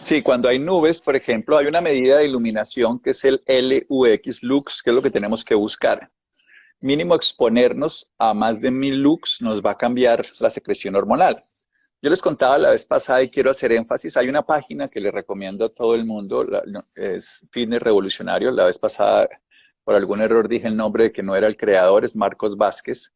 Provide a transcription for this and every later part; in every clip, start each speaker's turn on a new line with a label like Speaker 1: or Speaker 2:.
Speaker 1: Sí, cuando hay nubes, por ejemplo, hay una medida de iluminación que es el lux, que es lo que tenemos que buscar. Mínimo exponernos a más de 1000 lux nos va a cambiar la secreción hormonal. Yo les contaba la vez pasada y quiero hacer énfasis, hay una página que le recomiendo a todo el mundo, no, es Fitness Revolucionario. La vez pasada, por algún error, dije el nombre de que no era el creador, es Marcos Vázquez.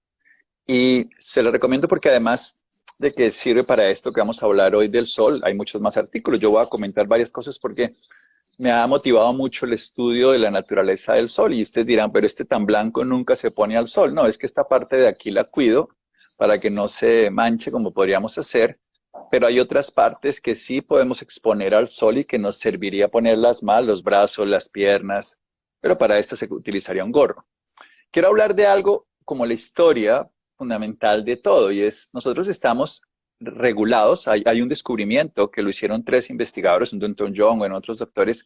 Speaker 1: Y se lo recomiendo porque además de que sirve para esto que vamos a hablar hoy del sol, hay muchos más artículos. Yo voy a comentar varias cosas porque me ha motivado mucho el estudio de la naturaleza del sol. Y ustedes dirán, pero este tan blanco nunca se pone al sol. No, es que esta parte de aquí la cuido para que no se manche como podríamos hacer. Pero hay otras partes que sí podemos exponer al sol y que nos serviría ponerlas mal, los brazos, las piernas. Pero para esto se utilizaría un gorro. Quiero hablar de algo como la historia fundamental de todo, y es, nosotros estamos regulados. Hay un descubrimiento que lo hicieron tres investigadores, un Dunton Young, bueno, otros doctores,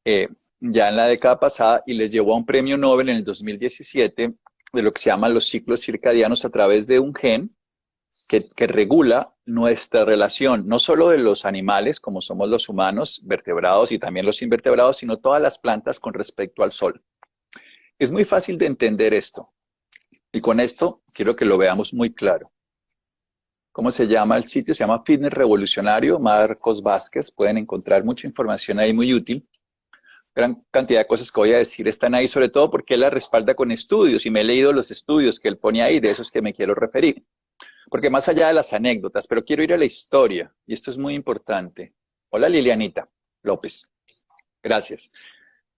Speaker 1: eh, ya en la década pasada, y les llevó a un premio Nobel en el 2017 de lo que se llaman los ciclos circadianos a través de un gen que regula nuestra relación, no solo de los animales, como somos los humanos, vertebrados y también los invertebrados, sino todas las plantas con respecto al sol. Es muy fácil de entender esto. Y con esto quiero que lo veamos muy claro. ¿Cómo se llama el sitio? Se llama Fitness Revolucionario, Marcos Vázquez. Pueden encontrar mucha información ahí muy útil. Gran cantidad de cosas que voy a decir están ahí, sobre todo porque él la respalda con estudios y me he leído los estudios que él pone ahí, de esos que me quiero referir. Porque más allá de las anécdotas, pero quiero ir a la historia, y esto es muy importante. Hola Lilianita López, gracias.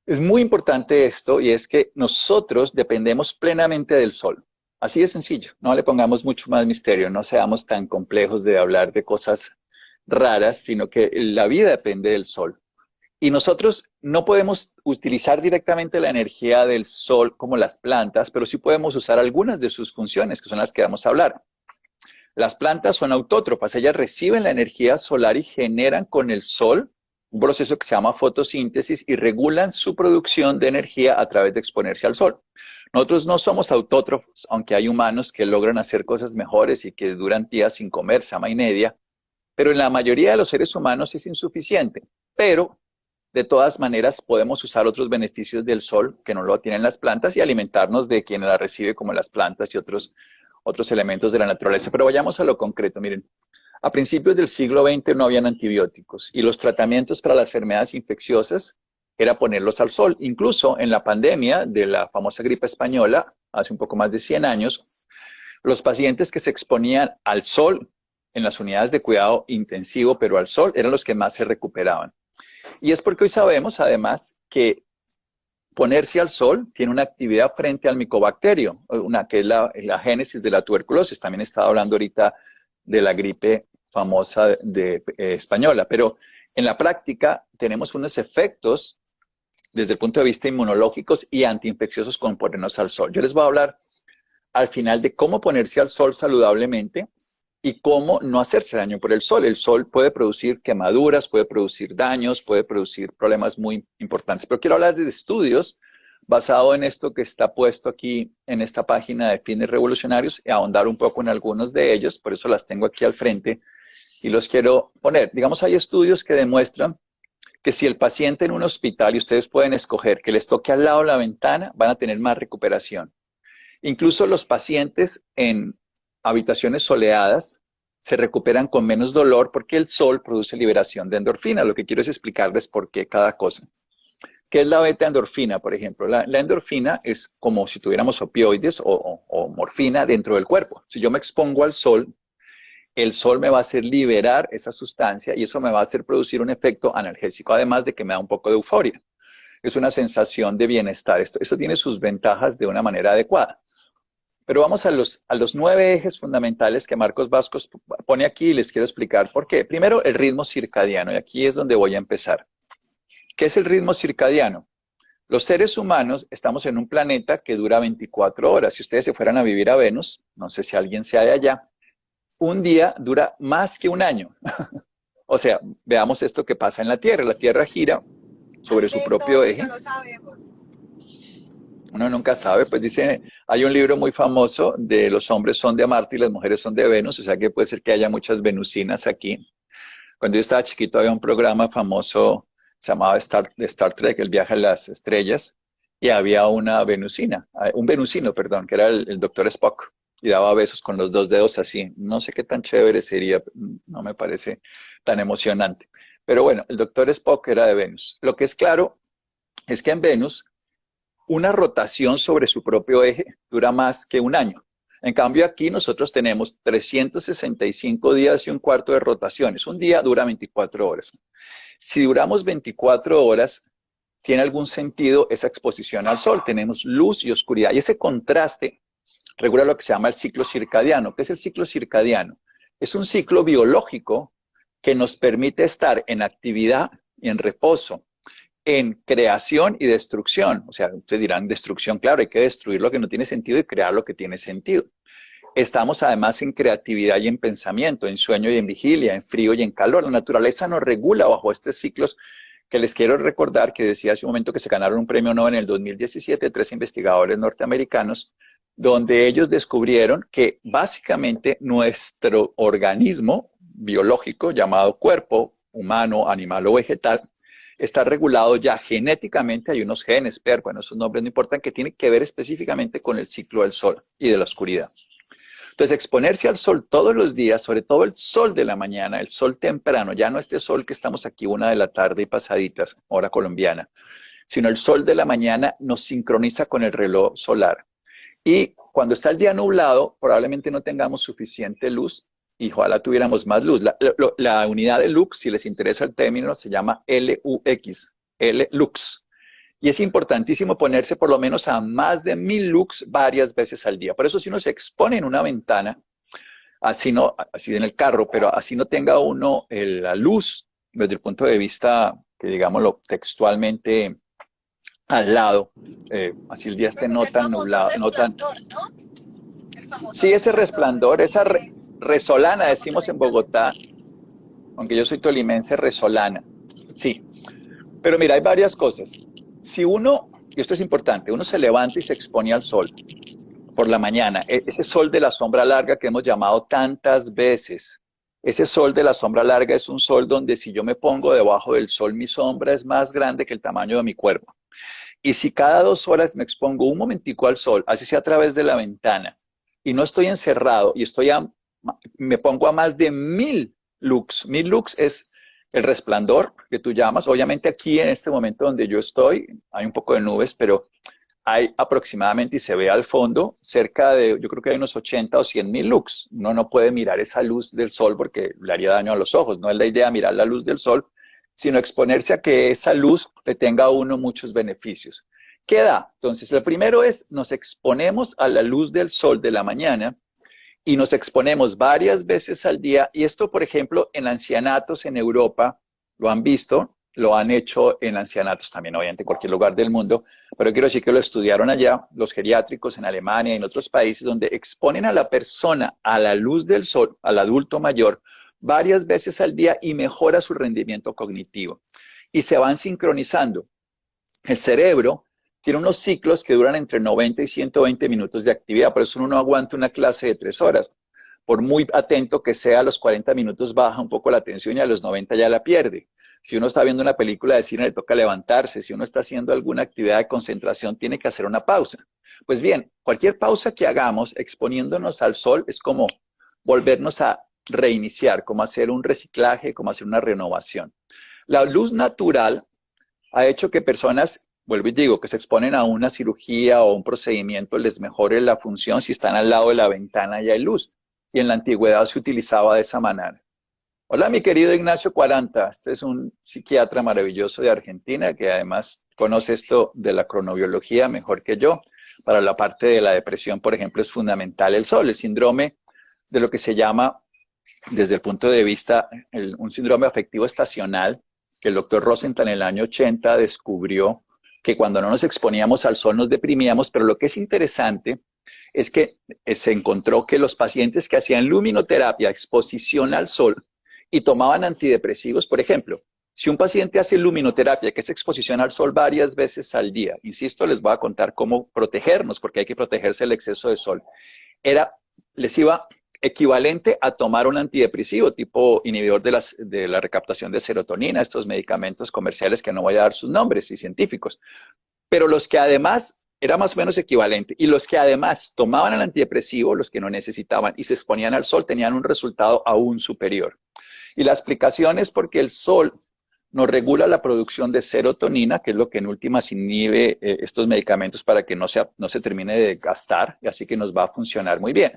Speaker 1: Es muy importante esto, y es que nosotros dependemos plenamente del sol. Así de sencillo, no le pongamos mucho más misterio, no seamos tan complejos de hablar de cosas raras, sino que la vida depende del sol. Y nosotros no podemos utilizar directamente la energía del sol como las plantas, pero sí podemos usar algunas de sus funciones, que son las que vamos a hablar. Las plantas son autótrofas, ellas reciben la energía solar y generan con el sol un proceso que se llama fotosíntesis y regulan su producción de energía a través de exponerse al sol. Nosotros no somos autótrofos, aunque hay humanos que logran hacer cosas mejores y que duran días sin comer, sama y media, pero en la mayoría de los seres humanos es insuficiente. Pero de todas maneras podemos usar otros beneficios del sol que no lo tienen las plantas y alimentarnos de quien la recibe, como las plantas y otros elementos de la naturaleza. Pero vayamos a lo concreto. Miren, a principios del siglo XX no habían antibióticos y los tratamientos para las enfermedades infecciosas era ponerlos al sol. Incluso en la pandemia de la famosa gripe española, hace un poco más de 100 años, los pacientes que se exponían al sol en las unidades de cuidado intensivo, pero al sol, eran los que más se recuperaban. Y es porque hoy sabemos, además, que ponerse al sol tiene una actividad frente al micobacterio, una que es la génesis de la tuberculosis. También estaba hablando ahorita de la gripe famosa española, pero en la práctica tenemos unos efectos desde el punto de vista inmunológicos y antiinfecciosos con ponernos al sol. Yo les voy a hablar al final de cómo ponerse al sol saludablemente y cómo no hacerse daño por el sol. El sol puede producir quemaduras, puede producir daños, puede producir problemas muy importantes. Pero quiero hablar de estudios basado en esto que está puesto aquí en esta página de Fines Revolucionarios y ahondar un poco en algunos de ellos. Por eso las tengo aquí al frente y los quiero poner. Digamos, hay estudios que demuestran que si el paciente en un hospital, y ustedes pueden escoger que les toque al lado de la ventana, van a tener más recuperación. Incluso los pacientes en habitaciones soleadas se recuperan con menos dolor porque el sol produce liberación de endorfina. Lo que quiero es explicarles por qué cada cosa. ¿Qué es la beta-endorfina, por ejemplo? La endorfina es como si tuviéramos opioides o morfina dentro del cuerpo. Si yo me expongo al sol, el sol me va a hacer liberar esa sustancia y eso me va a hacer producir un efecto analgésico, además de que me da un poco de euforia. Es una sensación de bienestar. Esto tiene sus ventajas de una manera adecuada. Pero vamos a los 9 ejes fundamentales que Marcos Vázquez pone aquí y les quiero explicar por qué. Primero, el ritmo circadiano, y aquí es donde voy a empezar. ¿Qué es el ritmo circadiano? Los seres humanos estamos en un planeta que dura 24 horas. Si ustedes se fueran a vivir a Venus, no sé si alguien sea de allá, un día dura más que un año. O sea, veamos esto que pasa en la Tierra. La Tierra gira sobre su propio
Speaker 2: Esto
Speaker 1: eje.
Speaker 2: no lo sabemos.
Speaker 1: Uno nunca sabe, pues dice, hay un libro muy famoso de los hombres son de Marte y las mujeres son de Venus, o sea que puede ser que haya muchas venusinas aquí. Cuando yo estaba chiquito había un programa famoso, se llamaba de Star Trek, El viaje a las estrellas, y había una venusina, un venusino, perdón, que era el doctor Spock, y daba besos con los dos dedos así. No sé qué tan chévere sería, no me parece tan emocionante. Pero bueno, el doctor Spock era de Venus. Lo que es claro es que en Venus una rotación sobre su propio eje dura más que un año. En cambio, aquí nosotros tenemos 365 días y un cuarto de rotaciones. Un día dura 24 horas. Si duramos 24 horas, ¿tiene algún sentido esa exposición al sol? Tenemos luz y oscuridad. Y ese contraste regula lo que se llama el ciclo circadiano. ¿Qué es el ciclo circadiano? Es un ciclo biológico que nos permite estar en actividad y en reposo, en creación y destrucción. O sea, ustedes dirán destrucción, claro, hay que destruir lo que no tiene sentido y crear lo que tiene sentido. Estamos además en creatividad y en pensamiento, en sueño y en vigilia, en frío y en calor. La naturaleza nos regula bajo estos ciclos que les quiero recordar que decía hace un momento que se ganaron un premio Nobel en el 2017, 3 investigadores norteamericanos, donde ellos descubrieron que básicamente nuestro organismo biológico llamado cuerpo humano, animal o vegetal está regulado ya genéticamente, hay unos genes, pero bueno, esos nombres no importan, que tienen que ver específicamente con el ciclo del sol y de la oscuridad. Entonces, exponerse al sol todos los días, sobre todo el sol de la mañana, el sol temprano, ya no este sol que estamos aquí 1 de la tarde y pasaditas, hora colombiana, sino el sol de la mañana nos sincroniza con el reloj solar. Y cuando está el día nublado, probablemente no tengamos suficiente luz y ojalá tuviéramos más luz. La unidad de lux, si les interesa el término, se llama LUX, L-lux. Y es importantísimo ponerse por lo menos a más de 1000 lux varias veces al día. Por eso si uno se expone en una ventana, así no, así en el carro, pero así no tenga uno la luz desde el punto de vista, que digámoslo textualmente, al lado, así el día esté no tan nublado, no tan... Sí, ese resplandor, esa resolana, decimos en Bogotá, aunque yo soy tolimense, resolana. Sí, pero mira, hay varias cosas. Si uno, y esto es importante, uno se levanta y se expone al sol por la mañana, ese sol de la sombra larga que hemos llamado tantas veces, ese sol de la sombra larga es un sol donde si yo me pongo debajo del sol, mi sombra es más grande que el tamaño de mi cuerpo. Y si cada 2 horas me expongo un momentico al sol, así sea a través de la ventana, y no estoy encerrado y me pongo a más de 1000 lux. 1000 lux es el resplandor que tú llamas. Obviamente aquí en este momento donde yo estoy hay un poco de nubes, pero hay aproximadamente, y se ve al fondo, cerca de, yo creo que hay unos 80 o 100.000 lux. Uno no puede mirar esa luz del sol porque le haría daño a los ojos. No es la idea mirar la luz del sol, sino exponerse a que esa luz le tenga a uno muchos beneficios. ¿Qué da? Entonces, lo primero es, nos exponemos a la luz del sol de la mañana y nos exponemos varias veces al día. Y esto, por ejemplo, en ancianatos en Europa, lo han visto, lo han hecho en ancianatos también, obviamente, en cualquier lugar del mundo, pero quiero decir que lo estudiaron allá, los geriátricos en Alemania y en otros países, donde exponen a la persona a la luz del sol, al adulto mayor, varias veces al día y mejora su rendimiento cognitivo. Y se van sincronizando. El cerebro tiene unos ciclos que duran entre 90 y 120 minutos de actividad, por eso uno no aguanta una clase de 3 horas. Por muy atento que sea, a los 40 minutos baja un poco la atención y a los 90 ya la pierde. Si uno está viendo una película de cine, le toca levantarse. Si uno está haciendo alguna actividad de concentración, tiene que hacer una pausa. Pues bien, cualquier pausa que hagamos exponiéndonos al sol es como volvernos a reiniciar, como hacer un reciclaje, como hacer una renovación. La luz natural ha hecho que personas, vuelvo y digo, que se exponen a una cirugía o un procedimiento les mejore la función si están al lado de la ventana y hay luz. Y en la antigüedad se utilizaba de esa manera. Hola, mi querido Ignacio Cuaranta. Este es un psiquiatra maravilloso de Argentina que además conoce esto de la cronobiología mejor que yo. Para la parte de la depresión, por ejemplo, es fundamental el sol, el síndrome de lo que se llama, desde el punto de vista, un síndrome afectivo estacional, que el doctor Rosenthal en el año 80 descubrió que cuando no nos exponíamos al sol nos deprimíamos, pero lo que es interesante es que se encontró que los pacientes que hacían luminoterapia, exposición al sol, y tomaban antidepresivos, por ejemplo, si un paciente hace luminoterapia, que es exposición al sol varias veces al día, insisto, les voy a contar cómo protegernos, porque hay que protegerse del exceso de sol, les iba equivalente a tomar un antidepresivo tipo inhibidor de la recaptación de serotonina, estos medicamentos comerciales que no voy a dar sus nombres y científicos, pero los que además era más o menos equivalente y los que además tomaban el antidepresivo, los que no necesitaban y se exponían al sol, tenían un resultado aún superior. Y la explicación es porque el sol nos regula la producción de serotonina, que es lo que en últimas inhibe estos medicamentos para que no se termine de gastar, y así que nos va a funcionar muy bien.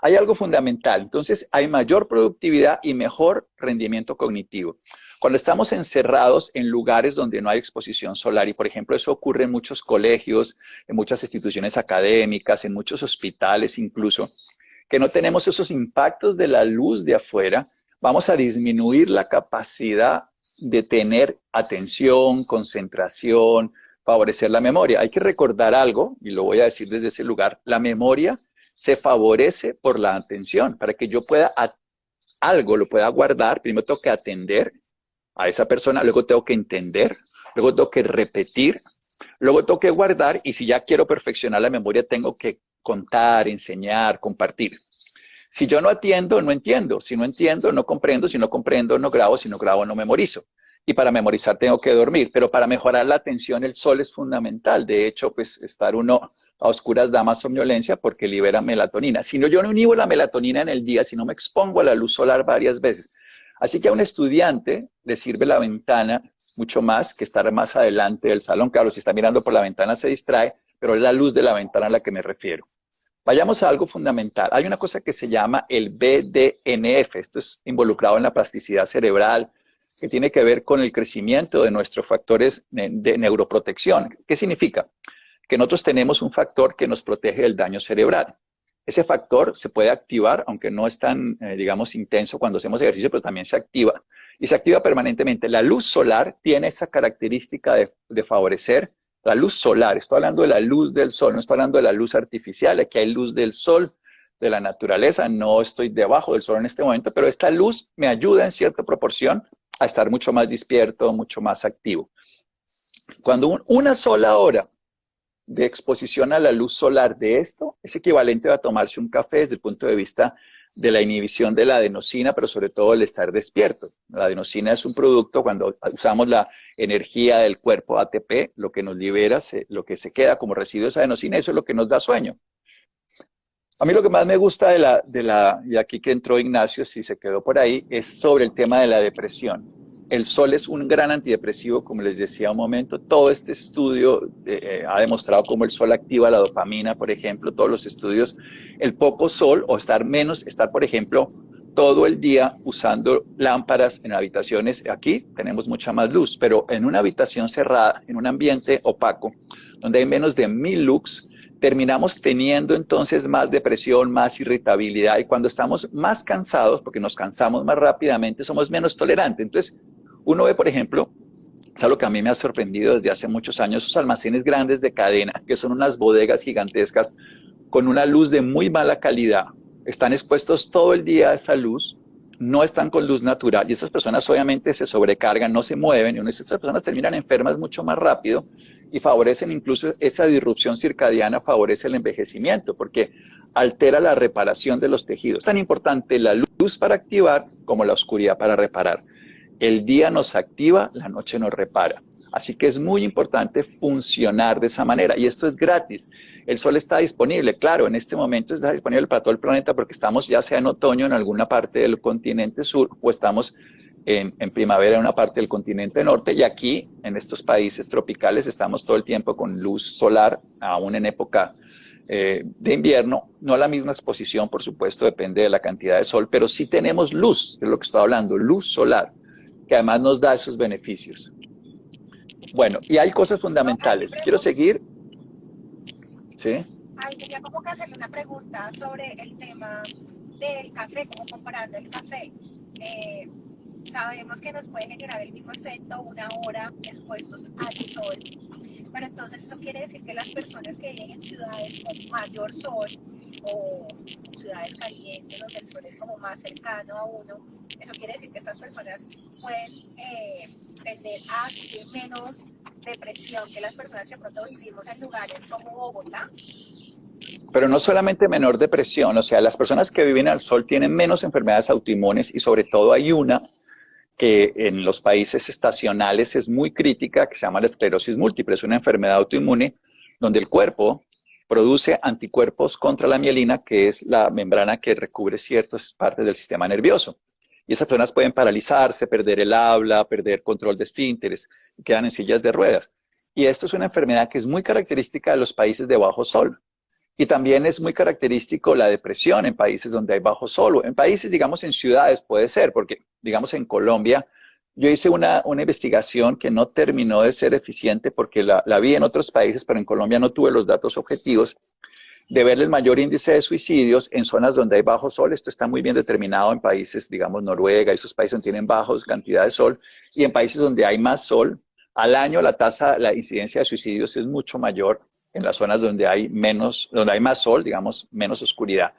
Speaker 1: Hay algo fundamental, entonces hay mayor productividad y mejor rendimiento cognitivo. Cuando estamos encerrados en lugares donde no hay exposición solar, y por ejemplo eso ocurre en muchos colegios, en muchas instituciones académicas, en muchos hospitales incluso, que no tenemos esos impactos de la luz de afuera, vamos a disminuir la capacidad de tener atención, concentración, favorecer la memoria. Hay que recordar algo, y lo voy a decir desde ese lugar, la memoria se favorece por la atención. Para que yo pueda algo, lo pueda guardar, primero tengo que atender a esa persona, luego tengo que entender, luego tengo que repetir, luego tengo que guardar y si ya quiero perfeccionar la memoria tengo que contar, enseñar, compartir. Si yo no atiendo, no entiendo. Si no entiendo, no comprendo. Si no comprendo, no grabo. Si no grabo, no memorizo. Y para memorizar tengo que dormir. Pero para mejorar la atención, el sol es fundamental. De hecho, pues estar uno a oscuras da más somnolencia porque libera melatonina. Si no, yo no inhibo la melatonina en el día, si no me expongo a la luz solar varias veces. Así que a un estudiante le sirve la ventana mucho más que estar más adelante del salón. Claro, si está mirando por la ventana se distrae, pero es la luz de la ventana a la que me refiero. Vayamos a algo fundamental. Hay una cosa que se llama el BDNF. Esto es involucrado en la plasticidad cerebral, que tiene que ver con el crecimiento de nuestros factores de neuroprotección. ¿Qué significa? Que nosotros tenemos un factor que nos protege del daño cerebral. Ese factor se puede activar, aunque no es tan, digamos, intenso cuando hacemos ejercicio, pero también se activa. Y se activa permanentemente. La luz solar tiene esa característica de favorecer la luz solar. Estoy hablando de la luz del sol, no estoy hablando de la luz artificial. Aquí hay luz del sol, de la naturaleza. No estoy debajo del sol en este momento, pero esta luz me ayuda en cierta proporción a estar mucho más despierto, mucho más activo. Cuando una sola hora de exposición a la luz solar de esto es equivalente a tomarse un café desde el punto de vista de la inhibición de la adenosina, pero sobre todo el estar despierto. La adenosina es un producto, cuando usamos la energía del cuerpo ATP, lo que nos libera, lo que se queda como residuo es adenosina, eso es lo que nos da sueño. A mí lo que más me gusta y aquí que entró Ignacio, si se quedó por ahí, es sobre el tema de la depresión. El sol es un gran antidepresivo, como les decía un momento. Todo este estudio ha demostrado cómo el sol activa la dopamina, por ejemplo, todos los estudios. El poco sol o estar, por ejemplo, todo el día usando lámparas en habitaciones. Aquí tenemos mucha más luz, pero en una habitación cerrada, en un ambiente opaco, donde hay menos de 1000 lux, terminamos teniendo entonces más depresión, más irritabilidad y cuando estamos más cansados, porque nos cansamos más rápidamente, somos menos tolerantes. Entonces, uno ve, por ejemplo, es algo que a mí me ha sorprendido desde hace muchos años, esos almacenes grandes de cadena, que son unas bodegas gigantescas con una luz de muy mala calidad, están expuestos todo el día a esa luz, no están con luz natural y esas personas obviamente se sobrecargan, no se mueven y esas personas terminan enfermas mucho más rápido y favorecen incluso esa disrupción circadiana, favorece el envejecimiento porque altera la reparación de los tejidos. Es tan importante la luz para activar como la oscuridad para reparar. El día nos activa, la noche nos repara. Así que es muy importante funcionar de esa manera y esto es gratis. El sol está disponible, claro, en este momento está disponible para todo el planeta porque estamos ya sea en otoño en alguna parte del continente sur o estamos en primavera en una parte del continente norte y aquí en estos países tropicales estamos todo el tiempo con luz solar, aún en época de invierno, no la misma exposición, por supuesto, depende de la cantidad de sol, pero sí tenemos luz, que es lo que estoy hablando, luz solar, que además nos da esos beneficios. Bueno, y hay cosas fundamentales. Quiero seguir. ¿Sí?
Speaker 2: Ay, quería como que hacerle una pregunta sobre el tema del café, como comparando el café. Sabemos que nos puede generar el mismo efecto una hora expuestos al sol, pero entonces eso quiere decir que las personas que viven en ciudades con mayor sol o ciudades calientes donde el sol es como más cercano a uno, eso quiere decir que estas personas pueden tender a sufrir menos depresión que las personas que pronto vivimos en lugares como Bogotá.
Speaker 1: Pero no solamente menor depresión, o sea, las personas que viven al sol tienen menos enfermedades autoinmunes y sobre todo hay una que en los países estacionales es muy crítica, que se llama la esclerosis múltiple. Es una enfermedad autoinmune donde el cuerpo produce anticuerpos contra la mielina, que es la membrana que recubre ciertas partes del sistema nervioso. Y esas personas pueden paralizarse, perder el habla, perder control de esfínteres, y quedan en sillas de ruedas. Y esto es una enfermedad que es muy característica de los países de bajo sol. Y también es muy característico la depresión en países donde hay bajo sol. En países, digamos, en ciudades puede ser, porque, digamos, en Colombia, yo hice una investigación que no terminó de ser eficiente porque la vi en otros países, pero en Colombia no tuve los datos objetivos de ver el mayor índice de suicidios en zonas donde hay bajo sol. Esto está muy bien determinado en países, digamos, Noruega, esos países donde tienen bajos cantidad de sol, y en países donde hay más sol, al año la incidencia de suicidios es mucho mayor en las zonas donde hay menos, donde hay más sol, digamos, menos oscuridad.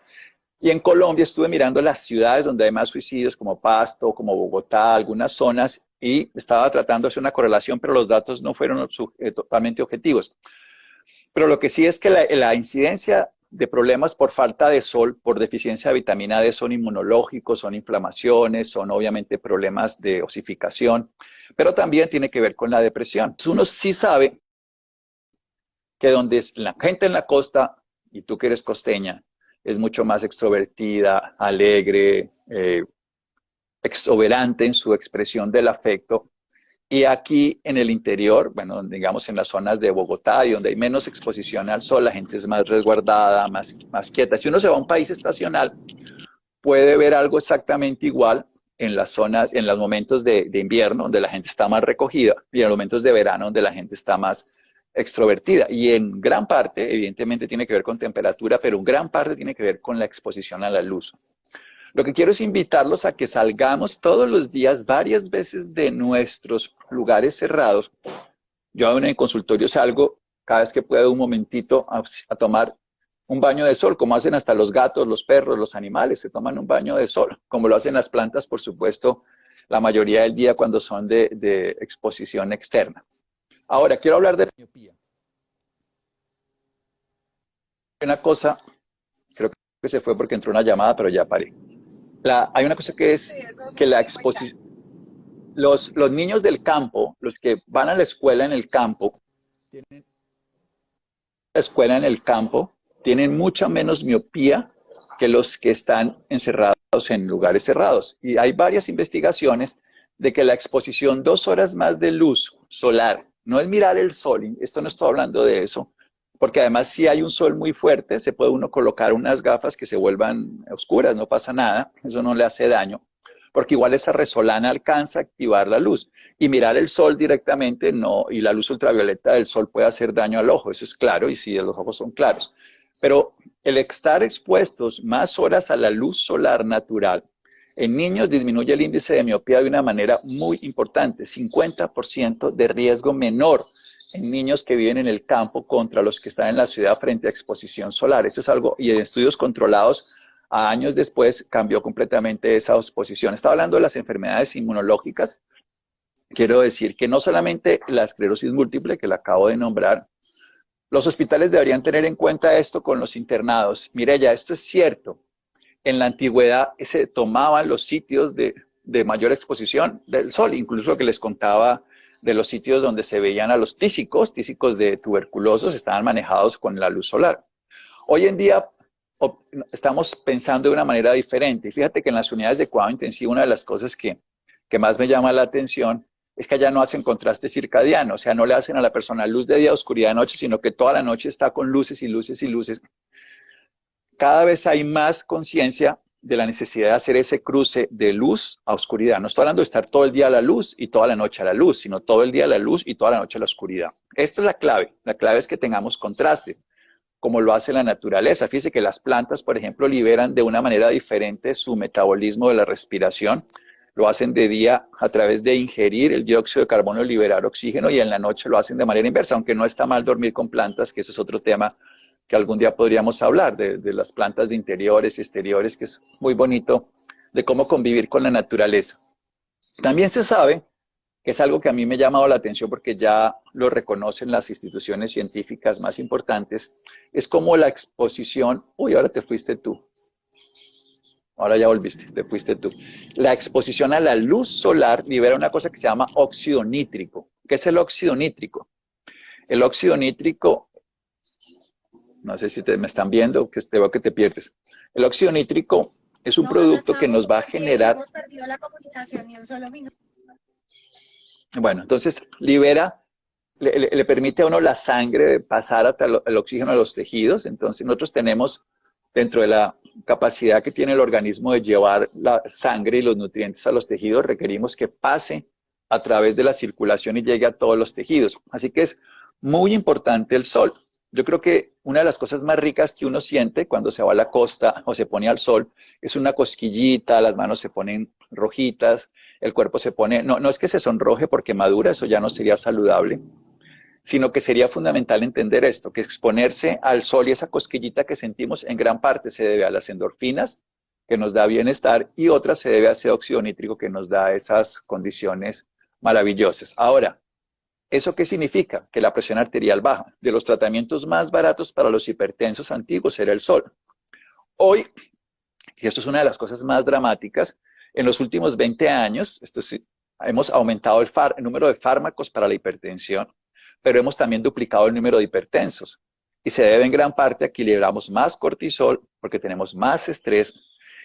Speaker 1: Y en Colombia estuve mirando las ciudades donde hay más suicidios, como Pasto, como Bogotá, algunas zonas, y estaba tratando de hacer una correlación, pero los datos no fueron totalmente objetivos. Pero lo que sí es que la incidencia de problemas por falta de sol, por deficiencia de vitamina D, son inmunológicos, son inflamaciones, son obviamente problemas de osificación, pero también tiene que ver con la depresión. Uno sí sabe que donde la gente en la costa, y tú que eres costeña, es mucho más extrovertida, alegre, exuberante en su expresión del afecto. Y aquí en el interior, bueno, digamos en las zonas de Bogotá y donde hay menos exposición al sol, la gente es más resguardada, más quieta. Si uno se va a un país estacional, puede ver algo exactamente igual en las zonas, en los momentos de invierno, donde la gente está más recogida, y en los momentos de verano, donde la gente está más extrovertida. Y en gran parte, evidentemente, tiene que ver con temperatura, pero en gran parte tiene que ver con la exposición a la luz. Lo que quiero es invitarlos a que salgamos todos los días, varias veces de nuestros lugares cerrados. Yo en el consultorio salgo cada vez que puedo un momentito a tomar un baño de sol, como hacen hasta los gatos, los perros, los animales, se toman un baño de sol, como lo hacen las plantas, por supuesto, la mayoría del día cuando son de exposición externa. Ahora, quiero hablar de la miopía. Una cosa, creo que se fue porque entró una llamada, pero ya paré. Hay una cosa que es que la exposición, los niños del campo, los que van a la escuela en el campo, tienen mucha menos miopía que los que están encerrados en lugares cerrados. Y hay varias investigaciones de que la exposición 2 horas más de luz solar, no es mirar el sol, esto no estoy hablando de eso, porque además si hay un sol muy fuerte, se puede uno colocar unas gafas que se vuelvan oscuras, no pasa nada, eso no le hace daño, porque igual esa resolana alcanza a activar la luz. Y mirar el sol directamente no, y la luz ultravioleta del sol puede hacer daño al ojo, eso es claro, y si los ojos son claros. Pero el estar expuestos más horas a la luz solar natural, en niños disminuye el índice de miopía de una manera muy importante, 50% de riesgo menor en niños que viven en el campo contra los que están en la ciudad frente a exposición solar. Esto es algo, y en estudios controlados, a años después cambió completamente esa exposición. Estaba hablando de las enfermedades inmunológicas. Quiero decir que no solamente la esclerosis múltiple, que la acabo de nombrar, los hospitales deberían tener en cuenta esto con los internados. Mireya, esto es cierto. En la antigüedad se tomaban los sitios de mayor exposición del sol, incluso lo que les contaba de los sitios donde se veían a los tísicos de tuberculosos, estaban manejados con la luz solar. Hoy en día estamos pensando de una manera diferente. Fíjate que en las unidades de cuidado intensivo una de las cosas que más me llama la atención es que allá no hacen contraste circadiano, o sea, no le hacen a la persona luz de día, oscuridad de noche, sino que toda la noche está con luces y luces y luces. Cada vez hay más conciencia de la necesidad de hacer ese cruce de luz a oscuridad. No estoy hablando de estar todo el día a la luz y toda la noche a la luz, sino todo el día a la luz y toda la noche a la oscuridad. Esta es la clave. La clave es que tengamos contraste, como lo hace la naturaleza. Fíjese que las plantas, por ejemplo, liberan de una manera diferente su metabolismo de la respiración. Lo hacen de día a través de ingerir el dióxido de carbono y liberar oxígeno, y en la noche lo hacen de manera inversa, aunque no está mal dormir con plantas, que eso es otro tema que algún día podríamos hablar, de las plantas de interiores y exteriores, que es muy bonito, de cómo convivir con la naturaleza. También se sabe que es algo que a mí me ha llamado la atención porque ya lo reconocen las instituciones científicas más importantes, es como la exposición, uy, ahora te fuiste tú, ahora ya volviste, te fuiste tú. La exposición a la luz solar libera una cosa que se llama óxido nítrico. ¿Qué es el óxido nítrico? El óxido nítrico, no sé si me están viendo, que te veo que te pierdes. El óxido nítrico es un
Speaker 2: No, acá
Speaker 1: producto que
Speaker 2: estamos
Speaker 1: nos va a
Speaker 2: súper bien, no
Speaker 1: generar.
Speaker 2: hemos perdido la comunicación ni un solo minuto.
Speaker 1: Bueno, entonces libera, le permite a uno la sangre pasar hasta el oxígeno a los tejidos. Entonces nosotros tenemos, dentro de la capacidad que tiene el organismo de llevar la sangre y los nutrientes a los tejidos, requerimos que pase a través de la circulación y llegue a todos los tejidos. Así que es muy importante el sol. Yo creo que una de las cosas más ricas que uno siente cuando se va a la costa o se pone al sol es una cosquillita, las manos se ponen rojitas, el cuerpo se pone, no es que se sonroje porque madura, eso ya no sería saludable, sino que sería fundamental entender esto, que exponerse al sol y esa cosquillita que sentimos en gran parte se debe a las endorfinas, que nos da bienestar, y otra se debe a ese óxido nítrico que nos da esas condiciones maravillosas. Ahora, ¿eso qué significa? Que la presión arterial baja. De los tratamientos más baratos para los hipertensos antiguos era el sol. Hoy, y esto es una de las cosas más dramáticas, en los últimos 20 años, hemos aumentado el número de fármacos para la hipertensión, pero hemos también duplicado el número de hipertensos. Y se debe en gran parte a que liberamos más cortisol porque tenemos más estrés.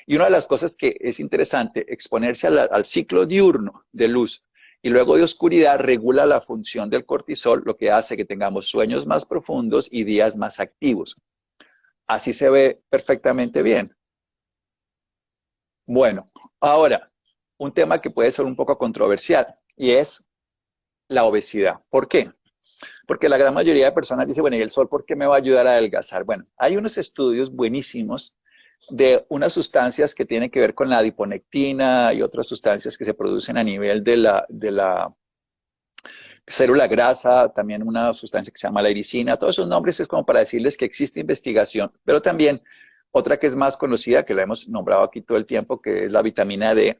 Speaker 1: Y una de las cosas que es interesante, exponerse al ciclo diurno de luz y luego de oscuridad regula la función del cortisol, lo que hace que tengamos sueños más profundos y días más activos. Así se ve perfectamente bien. Bueno, ahora, un tema que puede ser un poco controversial y es la obesidad. ¿Por qué? Porque la gran mayoría de personas dice, bueno, ¿y el sol por qué me va a ayudar a adelgazar? Bueno, hay unos estudios buenísimos de unas sustancias que tienen que ver con la adiponectina y otras sustancias que se producen a nivel de la célula grasa, también una sustancia que se llama la ericina. Todos esos nombres es como para decirles que existe investigación, pero también otra que es más conocida, que la hemos nombrado aquí todo el tiempo, que es la vitamina D.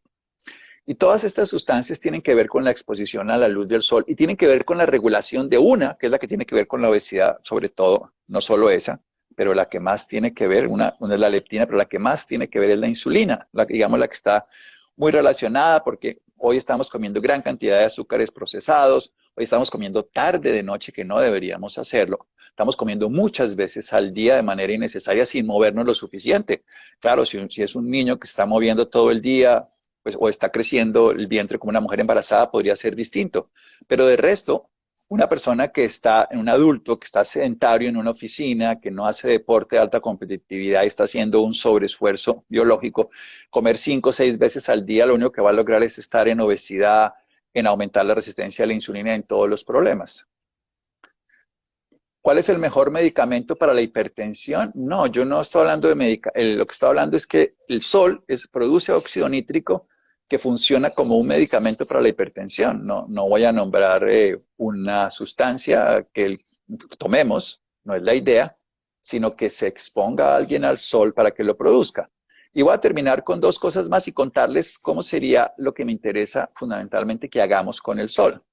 Speaker 1: Y todas estas sustancias tienen que ver con la exposición a la luz del sol y tienen que ver con la regulación de una, que es la que tiene que ver con la obesidad, sobre todo, no solo esa, pero la que más tiene que ver, una es la leptina, pero la que más tiene que ver es la insulina, digamos la que está muy relacionada porque hoy estamos comiendo gran cantidad de azúcares procesados, hoy estamos comiendo tarde de noche que no deberíamos hacerlo, estamos comiendo muchas veces al día de manera innecesaria sin movernos lo suficiente. Claro, si es un niño que está moviendo todo el día, pues, o está creciendo el vientre como una mujer embarazada, podría ser distinto. Pero de resto, una persona que está, un adulto que está sedentario en una oficina, que no hace deporte de alta competitividad y está haciendo un sobreesfuerzo biológico, comer 5 o 6 veces al día, lo único que va a lograr es estar en obesidad, en aumentar la resistencia a la insulina, en todos los problemas. ¿Cuál es el mejor medicamento para la hipertensión? No, yo no estoy hablando de medicamentos. Lo que estoy hablando es que el sol produce óxido nítrico que funciona como un medicamento para la hipertensión. No voy a nombrar una sustancia que tomemos, no es la idea, sino que se exponga a alguien al sol para que lo produzca. Y voy a terminar con dos cosas más y contarles cómo sería lo que me interesa fundamentalmente que hagamos con el sol.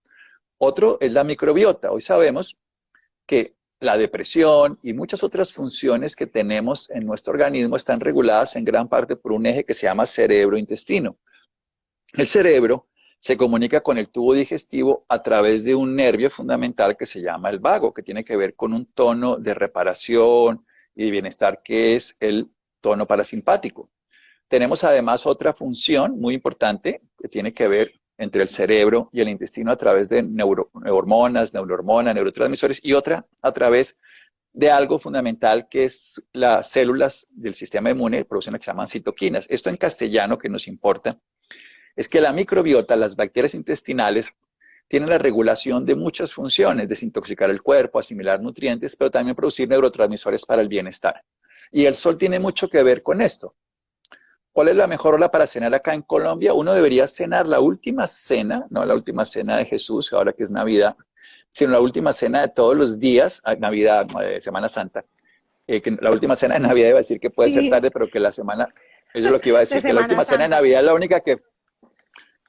Speaker 1: Otro es la microbiota. Hoy sabemos que la depresión y muchas otras funciones que tenemos en nuestro organismo están reguladas en gran parte por un eje que se llama cerebro-intestino. El cerebro se comunica con el tubo digestivo a través de un nervio fundamental que se llama el vago, que tiene que ver con un tono de reparación y de bienestar que es el tono parasimpático. Tenemos además otra función muy importante que tiene que ver entre el cerebro y el intestino a través de neurohormonas, neurotransmisores y otra a través de algo fundamental que es las células del sistema inmune producen lo que se llaman citoquinas. Esto en castellano que nos importa es que la microbiota, las bacterias intestinales, tienen la regulación de muchas funciones, desintoxicar el cuerpo, asimilar nutrientes, pero también producir neurotransmisores para el bienestar. Y el sol tiene mucho que ver con esto. ¿Cuál es la mejor hora para cenar acá en Colombia? Uno debería cenar la última cena, no la última cena de Jesús, ahora que es Navidad, sino la última cena de todos los días, Navidad, Semana Santa. Que la última cena de Navidad iba a decir que puede ser
Speaker 2: Sí,
Speaker 1: tarde, pero que la semana, eso es lo que iba a
Speaker 2: de
Speaker 1: decir, que la
Speaker 2: Semana
Speaker 1: última cena de
Speaker 2: Santa.
Speaker 1: Navidad es la única que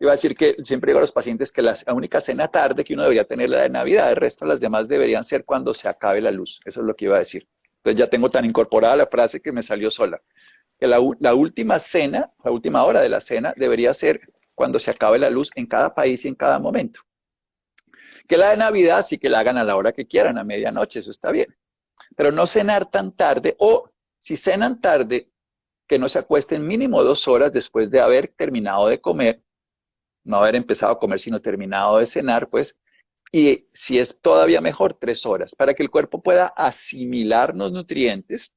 Speaker 1: Iba a decir que siempre digo a los pacientes que la única cena tarde que uno debería tener es la de Navidad, el resto las demás deberían ser cuando se acabe la luz. Eso es lo que iba a decir. Entonces ya tengo tan incorporada la frase que me salió sola. Que la última cena, la última hora de la cena debería ser cuando se acabe la luz en cada país y en cada momento. Que la de Navidad sí que la hagan a la hora que quieran, a medianoche, eso está bien. Pero no cenar tan tarde, o si cenan tarde, que no se acuesten mínimo 2 horas después de haber terminado de comer, no haber empezado a comer, sino terminado de cenar, pues, y si es todavía mejor, 3 horas, para que el cuerpo pueda asimilar los nutrientes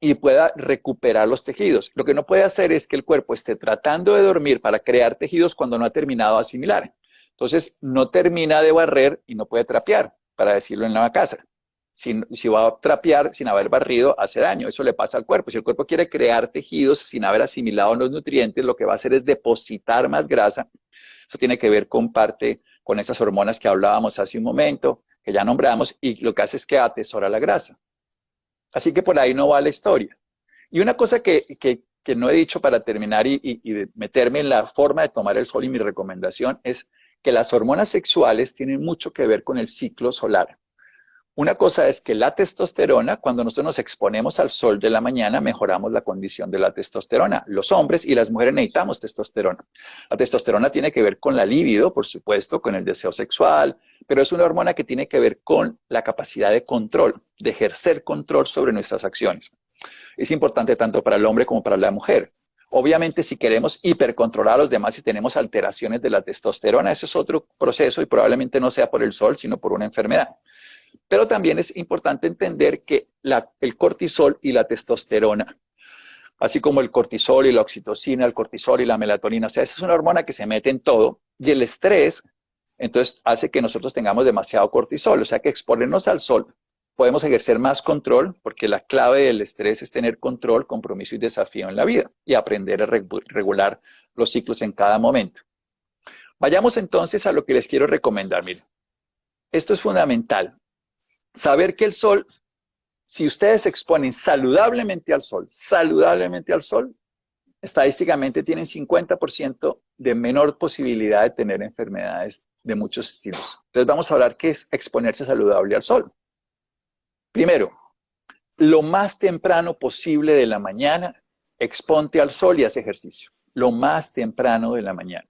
Speaker 1: y pueda recuperar los tejidos. Lo que no puede hacer es que el cuerpo esté tratando de dormir para crear tejidos cuando no ha terminado de asimilar. Entonces, no termina de barrer y no puede trapear, para decirlo en la casa. Si va a trapear sin haber barrido, hace daño. Eso le pasa al cuerpo. Si el cuerpo quiere crear tejidos sin haber asimilado los nutrientes, lo que va a hacer es depositar más grasa. Eso tiene que ver con esas hormonas que hablábamos hace un momento, que ya nombramos, y lo que hace es que atesora la grasa. Así que por ahí no va la historia. Y una cosa que no he dicho para terminar y meterme en la forma de tomar el sol y mi recomendación es que las hormonas sexuales tienen mucho que ver con el ciclo solar. Una cosa es que la testosterona, cuando nosotros nos exponemos al sol de la mañana, mejoramos la condición de la testosterona. Los hombres y las mujeres necesitamos testosterona. La testosterona tiene que ver con la libido, por supuesto, con el deseo sexual, pero es una hormona que tiene que ver con la capacidad de control, de ejercer control sobre nuestras acciones. Es importante tanto para el hombre como para la mujer. Obviamente, si queremos hipercontrolar a los demás y tenemos alteraciones de la testosterona, eso es otro proceso y probablemente no sea por el sol, sino por una enfermedad. Pero también es importante entender que el cortisol y la testosterona, así como el cortisol y la oxitocina, el cortisol y la melatonina, o sea, esa es una hormona que se mete en todo, y el estrés, entonces, hace que nosotros tengamos demasiado cortisol, o sea, que exponernos al sol podemos ejercer más control, porque la clave del estrés es tener control, compromiso y desafío en la vida, y aprender a regular los ciclos en cada momento. Vayamos entonces a lo que les quiero recomendar. Miren, esto es fundamental. Saber que el sol, si ustedes se exponen saludablemente al sol, estadísticamente tienen 50% de menor posibilidad de tener enfermedades de muchos estilos. Entonces vamos a hablar qué es exponerse saludable al sol. Primero, lo más temprano posible de la mañana, exponte al sol y haz ejercicio. Lo más temprano de la mañana.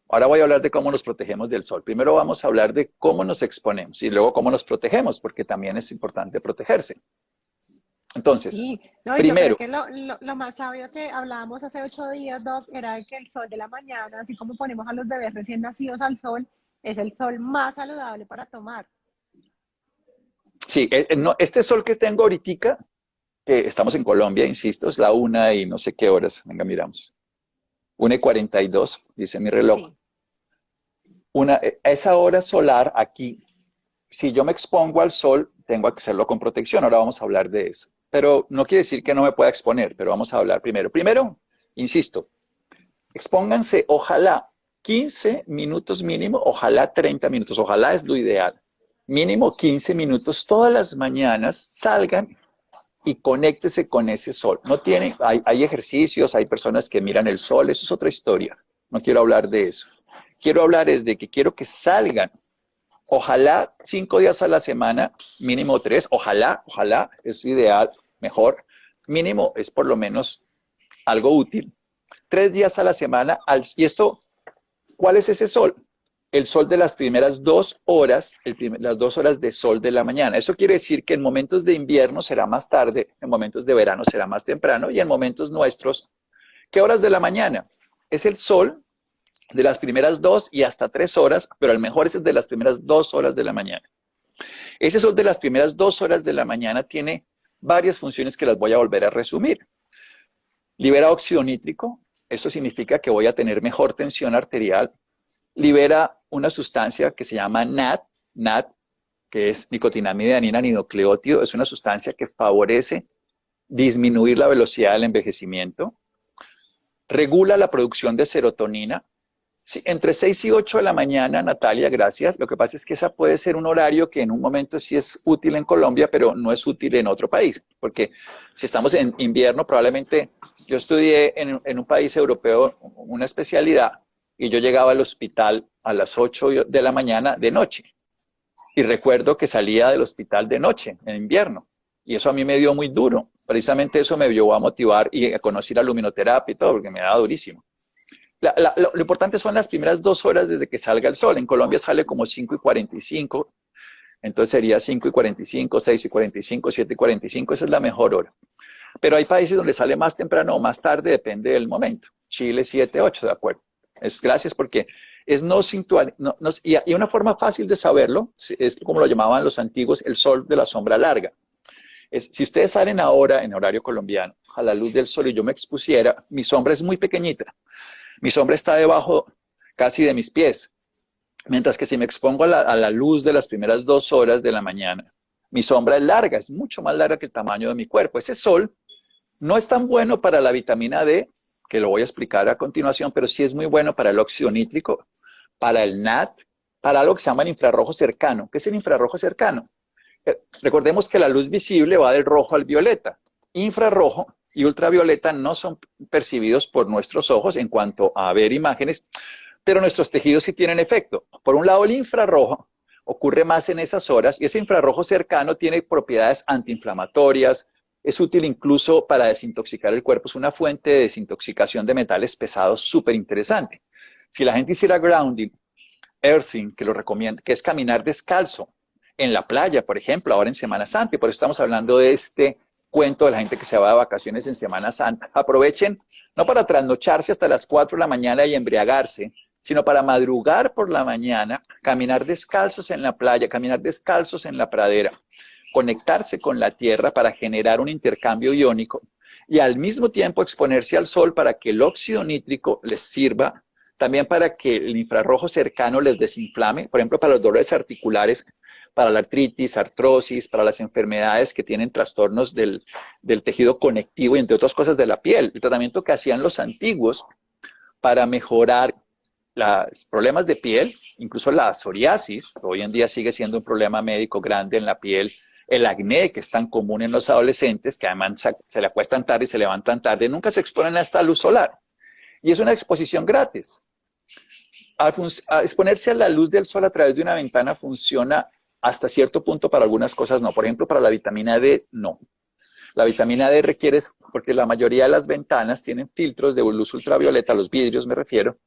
Speaker 1: Ahora voy a hablar de cómo nos protegemos del sol. Primero vamos a hablar de cómo nos exponemos y luego cómo nos protegemos, porque también es importante protegerse. Entonces,
Speaker 2: Sí, no,
Speaker 1: primero,
Speaker 2: yo creo que lo más sabio que hablábamos hace 8 días, Doc, era de que el sol de la mañana, así como ponemos a los bebés recién nacidos al sol, es el sol más saludable para tomar.
Speaker 1: sí, no, este sol que tengo ahorita, que estamos en Colombia, insisto, es la 1 y no sé qué horas. Venga, miramos. 1:42, dice mi reloj.
Speaker 2: Sí.
Speaker 1: Esa hora solar aquí, si yo me expongo al sol, tengo que hacerlo con protección. Ahora vamos a hablar de eso. Pero no quiere decir que no me pueda exponer, pero vamos a hablar primero. Primero, insisto, expónganse, ojalá 15 minutos mínimo, ojalá 30 minutos, ojalá es lo ideal. Mínimo 15 minutos todas las mañanas, salgan y conéctese con ese sol. No tiene, hay ejercicios, hay personas que miran el sol, eso es otra historia. No quiero hablar de eso. Quiero hablar es de que quiero que salgan. Ojalá 5 días a la semana, mínimo 3. Ojalá, es ideal, mejor. Mínimo es por lo menos algo útil. 3 días a la semana. Y esto, ¿cuál es ese sol? El sol de las primeras 2 horas, las 2 horas de sol de la mañana. Eso quiere decir que en momentos de invierno será más tarde, en momentos de verano será más temprano y en momentos nuestros, ¿qué horas de la mañana? Es el sol de las primeras 2 y hasta 3 horas, pero el mejor es el de las primeras 2 horas de la mañana. Ese sol de las primeras 2 horas de la mañana tiene varias funciones que las voy a volver a resumir. Libera óxido nítrico, eso significa que voy a tener mejor tensión arterial. Libera una sustancia que se llama NAD, que es nicotinamida adenina ninucleótido, es una sustancia que favorece disminuir la velocidad del envejecimiento. Regula la producción de serotonina. Sí, entre 6 y 8 de la mañana, Natalia, gracias. Lo que pasa es que esa puede ser un horario que en un momento sí es útil en Colombia, pero no es útil en otro país. Porque si estamos en invierno, probablemente yo estudié en un país europeo una especialidad y yo llegaba al hospital a las 8 de la mañana de noche. Y recuerdo que salía del hospital de noche, en invierno. Y eso a mí me dio muy duro. Precisamente eso me llevó a motivar y a conocer la luminoterapia y todo, porque me daba durísimo. Lo importante son las primeras 2 horas desde que salga el sol. En Colombia sale como 5:45, entonces sería 5:45, 6:45, 7:45, esa es la mejor hora. Pero hay países donde sale más temprano o más tarde, depende del momento. Chile 7, 8, de acuerdo. Gracias porque es no sintual. Y una forma fácil de saberlo, es como lo llamaban los antiguos, el sol de la sombra larga. Si ustedes salen ahora en horario colombiano a la luz del sol y yo me expusiera, mi sombra es muy pequeñita. Mi sombra está debajo casi de mis pies. Mientras que si me expongo a la luz de las primeras 2 horas de la mañana, mi sombra es larga, es mucho más larga que el tamaño de mi cuerpo. Ese sol no es tan bueno para la vitamina D, que lo voy a explicar a continuación, pero sí es muy bueno para el óxido nítrico, para el NAT, para algo que se llama el infrarrojo cercano. ¿Qué es el infrarrojo cercano? Recordemos que la luz visible va del rojo al violeta. Infrarrojo y ultravioleta no son percibidos por nuestros ojos en cuanto a ver imágenes, pero nuestros tejidos sí tienen efecto. Por un lado, el infrarrojo ocurre más en esas horas y ese infrarrojo cercano tiene propiedades antiinflamatorias, es útil incluso para desintoxicar el cuerpo, es una fuente de desintoxicación de metales pesados súper interesante. Si la gente hiciera grounding, earthing, que lo recomiendo, que es caminar descalzo en la playa, por ejemplo, ahora en Semana Santa, y por eso estamos hablando de este cuento de la gente que se va de vacaciones en Semana Santa. Aprovechen, no para trasnocharse hasta las 4 de la mañana y embriagarse, sino para madrugar por la mañana, caminar descalzos en la playa, caminar descalzos en la pradera, conectarse con la tierra para generar un intercambio iónico y al mismo tiempo exponerse al sol para que el óxido nítrico les sirva, también para que el infrarrojo cercano les desinflame, por ejemplo, para los dolores articulares, para la artritis, artrosis, para las enfermedades que tienen trastornos del tejido conectivo y entre otras cosas de la piel. El tratamiento que hacían los antiguos para mejorar los problemas de piel, incluso la psoriasis, que hoy en día sigue siendo un problema médico grande en la piel, el acné, que es tan común en los adolescentes, que además se le acuestan tarde y se levantan tarde, nunca se exponen a esta luz solar. Y es una exposición gratis. A exponerse a la luz del sol a través de una ventana funciona hasta cierto punto para algunas cosas no. Por ejemplo, para la vitamina D, no. La vitamina D requiere, porque la mayoría de las ventanas tienen filtros de luz ultravioleta, los vidrios me refiero,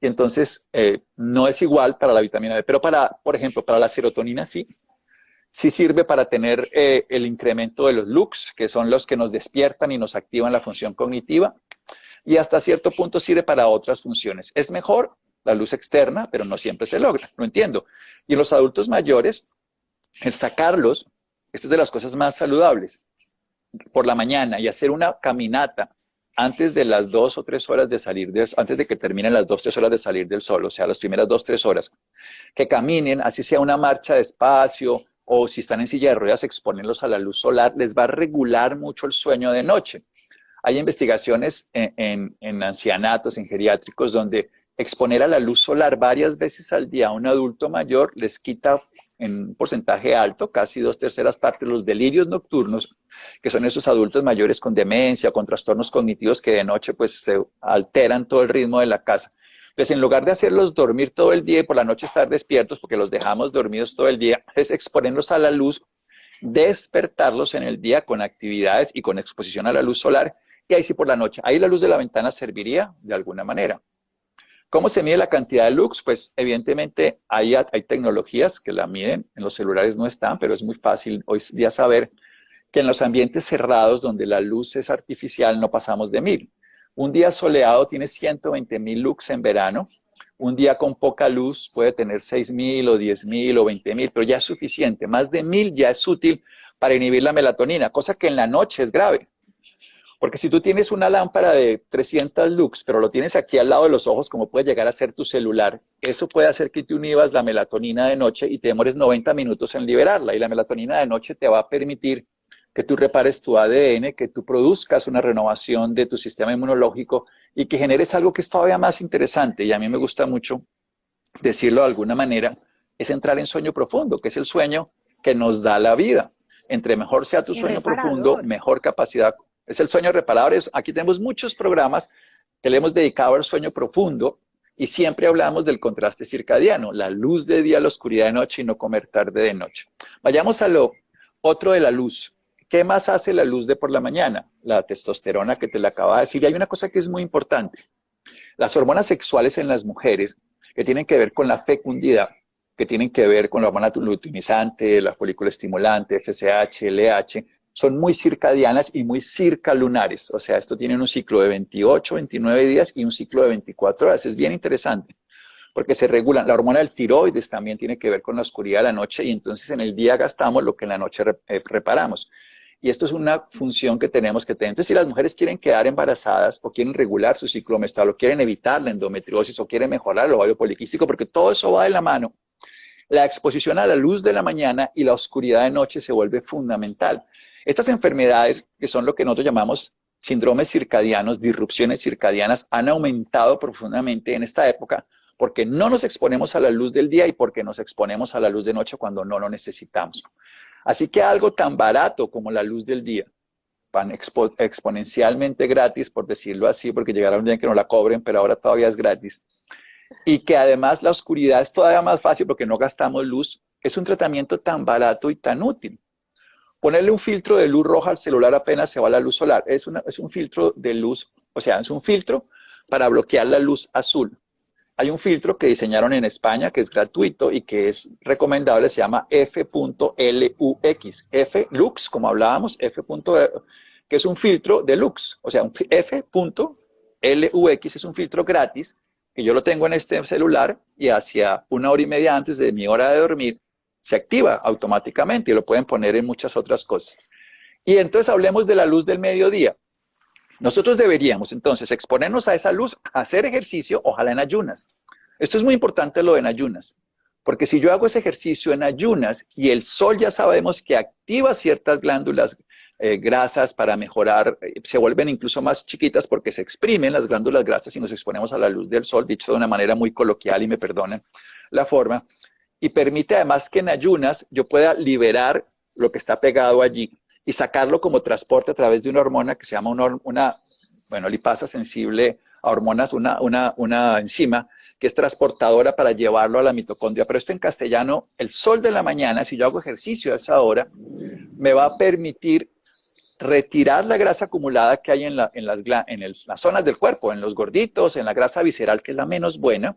Speaker 1: y entonces no es igual para la vitamina D. Pero por ejemplo, para la serotonina sí. Sí sirve para tener el incremento de los lux, que son los que nos despiertan y nos activan la función cognitiva. Y hasta cierto punto sirve para otras funciones. Es mejor la luz externa, pero no siempre se logra, lo entiendo. Y en los adultos mayores, el sacarlos, esta es de las cosas más saludables, por la mañana y hacer una caminata antes de las 2 o 3 horas de salir, antes de que terminen las 2 o 3 horas de salir del sol, o sea, las primeras 2 o 3 horas, que caminen, así sea una marcha despacio, o si están en silla de ruedas, exponerlos a la luz solar, les va a regular mucho el sueño de noche. Hay investigaciones en ancianatos, en geriátricos, donde exponer a la luz solar varias veces al día a un adulto mayor les quita en un porcentaje alto, casi 2/3 partes, los delirios nocturnos, que son esos adultos mayores con demencia, con trastornos cognitivos que de noche pues se alteran todo el ritmo de la casa. Entonces, en lugar de hacerlos dormir todo el día y por la noche estar despiertos, porque los dejamos dormidos todo el día, es exponerlos a la luz, despertarlos en el día con actividades y con exposición a la luz solar, y ahí sí por la noche. Ahí la luz de la ventana serviría de alguna manera. ¿Cómo se mide la cantidad de lux? Pues evidentemente hay tecnologías que la miden, en los celulares no están, pero es muy fácil hoy día saber que en los ambientes cerrados donde la luz es artificial no pasamos de 1000. Un día soleado tiene 120.000 lux en verano, un día con poca luz puede tener 6.000 o 10.000 o 20.000, pero ya es suficiente, más de 1000 ya es útil para inhibir la melatonina, cosa que en la noche es grave. Porque si tú tienes una lámpara de 300 lux, pero lo tienes aquí al lado de los ojos, como puede llegar a ser tu celular, eso puede hacer que tú inhibas la melatonina de noche y te demores 90 minutos en liberarla. Y la melatonina de noche te va a permitir que tú repares tu ADN, que tú produzcas una renovación de tu sistema inmunológico y que generes algo que es todavía más interesante. Y a mí me gusta mucho decirlo de alguna manera, es entrar en sueño profundo, que es el sueño que nos da la vida. Entre mejor sea tu sueño profundo, mejor capacidad. Es el sueño reparador. Aquí tenemos muchos programas que le hemos dedicado al sueño profundo Y siempre hablamos del contraste circadiano, la luz de día, la oscuridad de noche y no comer tarde de noche. Vayamos a lo otro de la luz. ¿Qué más hace la luz de por la mañana? La testosterona que te la acaba de decir. Y hay una cosa que es muy importante. Las hormonas sexuales en las mujeres que tienen que ver con la fecundidad, que tienen que ver con la hormona luteinizante, la folícula estimulante, FSH, LH, son muy circadianas y muy circalunares. O sea, esto tiene un ciclo de 28, 29 días y un ciclo de 24 horas. Es bien interesante porque se regulan. La hormona del tiroides también tiene que ver con la oscuridad de la noche y entonces en el día gastamos lo que en la noche reparamos. Y esto es una función que tenemos que tener. Entonces, si las mujeres quieren quedar embarazadas o quieren regular su ciclo menstrual o quieren evitar la endometriosis o quieren mejorar el ovario poliquístico, porque todo eso va de la mano, la exposición a la luz de la mañana y la oscuridad de noche se vuelve fundamental. Estas enfermedades, que son lo que nosotros llamamos síndromes circadianos, disrupciones circadianas, han aumentado profundamente en esta época porque no nos exponemos a la luz del día y porque nos exponemos a la luz de noche cuando no lo necesitamos. Así que algo tan barato como la luz del día, van exponencialmente gratis, por decirlo así, porque llegará un día en que no la cobren, pero ahora todavía es gratis, y que además la oscuridad es todavía más fácil porque no gastamos luz, es un tratamiento tan barato y tan útil. Ponerle un filtro de luz roja al celular apenas se va la luz solar. Es un filtro de luz, o sea, es un filtro para bloquear la luz azul. Hay un filtro que diseñaron en España que es gratuito y que es recomendable, se llama F.LUX. F-Lux, como hablábamos, que es un filtro de lux. O sea, un F.LUX es un filtro gratis que yo lo tengo en este celular y hacia 1 hora y media antes de mi hora de dormir se activa automáticamente y lo pueden poner en muchas otras cosas. Y entonces hablemos de la luz del mediodía. Nosotros deberíamos entonces exponernos a esa luz, hacer ejercicio, ojalá en ayunas. Esto es muy importante lo de en ayunas, porque si yo hago ese ejercicio en ayunas y el sol ya sabemos que activa ciertas glándulas grasas para mejorar, se vuelven incluso más chiquitas porque se exprimen las glándulas grasas y nos exponemos a la luz del sol, dicho de una manera muy coloquial y me perdonen la forma, y permite además que en ayunas yo pueda liberar lo que está pegado allí y sacarlo como transporte a través de una hormona que se llama bueno, lipasa sensible a hormonas, una enzima que es transportadora para llevarlo a la mitocondria. Pero esto en castellano, el sol de la mañana, si yo hago ejercicio a esa hora, me va a permitir retirar la grasa acumulada que hay en las zonas del cuerpo, en los gorditos, en la grasa visceral, que es la menos buena.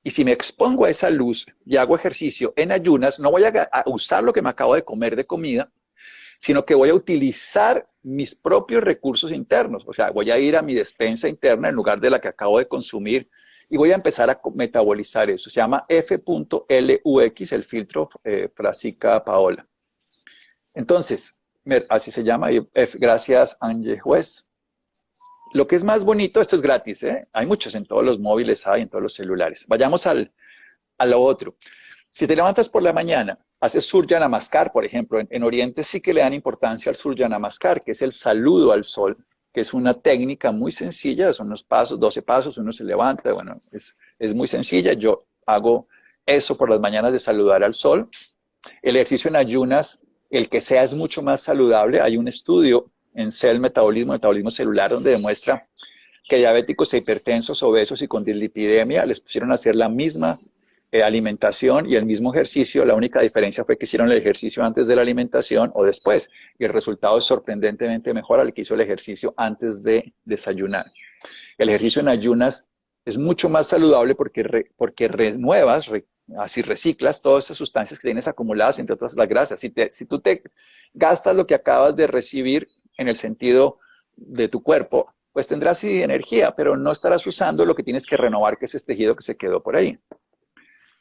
Speaker 1: Y si me expongo a esa luz y hago ejercicio en ayunas, no voy a usar lo que me acabo de comer de comida, sino que voy a utilizar mis propios recursos internos. O sea, voy a ir a mi despensa interna en lugar de la que acabo de consumir y voy a empezar a metabolizar eso. Se llama F.LUX, el filtro Frasica Paola. Entonces, así se llama. Gracias, Ángel Juez. Lo que es más bonito, esto es gratis, ¿eh? Hay muchos en todos los móviles, hay en todos los celulares. Vayamos a lo otro. Si te levantas por la mañana, haces Surya Namaskar, por ejemplo, en Oriente sí que le dan importancia al Surya Namaskar, que es el saludo al sol, que es una técnica muy sencilla, son unos pasos, 12 pasos, uno se levanta, bueno, es muy sencilla. Yo hago eso por las mañanas de saludar al sol. El ejercicio en ayunas, el que sea, es mucho más saludable. Hay un estudio en Cell Metabolismo celular, donde demuestra que diabéticos e hipertensos, obesos y con dislipidemia les pusieron a hacer la misma alimentación y el mismo ejercicio. La única diferencia fue que hicieron el ejercicio antes de la alimentación o después, y el resultado es sorprendentemente mejor al que hizo el ejercicio antes de desayunar. El ejercicio en ayunas es mucho más saludable porque renuevas, así reciclas todas esas sustancias que tienes acumuladas, entre otras las grasas. Si tú te gastas lo que acabas de recibir en el sentido de tu cuerpo, pues tendrás sí energía, pero no estarás usando lo que tienes que renovar, que es ese tejido que se quedó por ahí.